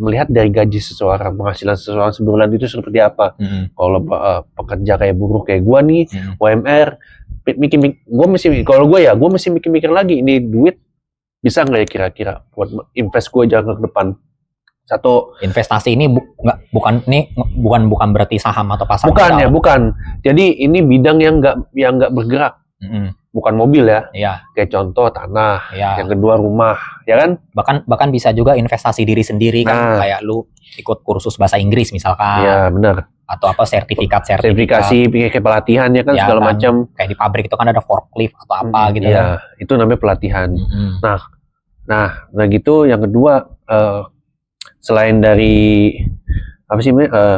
melihat dari gaji seseorang, penghasilan seseorang sebulan itu seperti apa. Kalau pekerja kayak buruh kayak gua nih, UMR, gue mesti mikir-mikir lagi, ini duit bisa nggak ya kira-kira buat invest gue jangka ke depan. Satu, investasi ini bukan berarti saham atau pasar bukan modal. Ya, bukan. Jadi ini bidang yang nggak bergerak. Bukan mobil ya. Kayak contoh tanah. Yang kedua rumah, ya kan? Bahkan bisa juga investasi diri sendiri kan, kayak lu ikut kursus bahasa Inggris misalkan. Iya, benar. Atau apa sertifikasi kayak pelatihan ya kan, segala macam. Kayak di pabrik itu kan ada forklift atau apa gitu kan. Itu namanya pelatihan. Nah gitu yang kedua, selain dari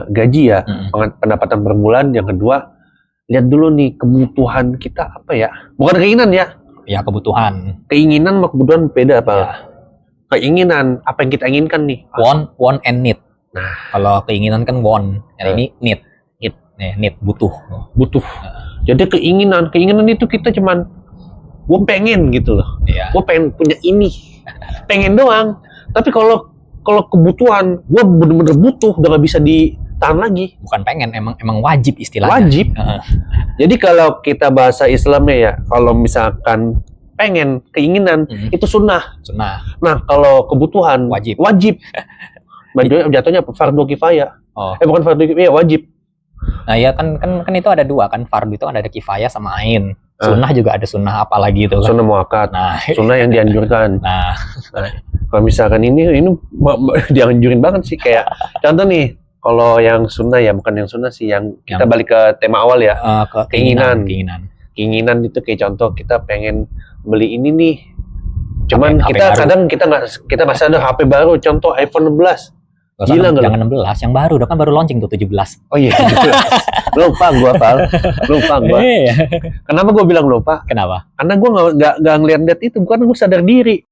gaji ya, pendapatan per bulan, yang kedua lihat dulu nih kebutuhan kita apa ya, bukan keinginan ya. Ya, kebutuhan. Keinginan sama kebutuhan beda apa? Ya. Keinginan, apa yang kita inginkan nih? Want and need. Nah, kalau keinginan kan want, ini need. Need butuh. Jadi keinginan itu kita cuman gue pengen gitu loh. Gue pengen punya ini, pengen doang. Tapi kalau kebutuhan, gue bener-bener butuh, udah gak bisa ditahan lagi. Bukan pengen, emang wajib istilahnya. Wajib. Jadi kalau kita bahasa Islamnya ya, kalau misalkan pengen, keinginan, itu sunnah. Nah, kalau kebutuhan, wajib. Jatuhnya fardu kifayah. Bukan fardu kifayah, wajib. Nah ya kan itu ada dua kan, fardu itu kan ada kifayah sama ain. Sunnah juga ada sunnah apa lagi itu kan? Sunnah muakkad. Sunnah yang dianjurkan. Nah, kalau misalkan ini dianjurin banget sih, kayak contoh nih, kalau yang sunnah ya, bukan yang sunnah sih, yang kita balik ke tema awal ya, keinginan itu kayak contoh kita pengen beli ini nih, cuman kita nggak sadar HP baru, contoh iPhone 16. Gila nggak? Jangan 16, yang baru, kan baru launching tuh 17. Oh iya, gitu. Lupa gua. Kenapa gua bilang lupa? Kenapa? Karena gua nggak ngeliat itu, bukan gua sadar diri.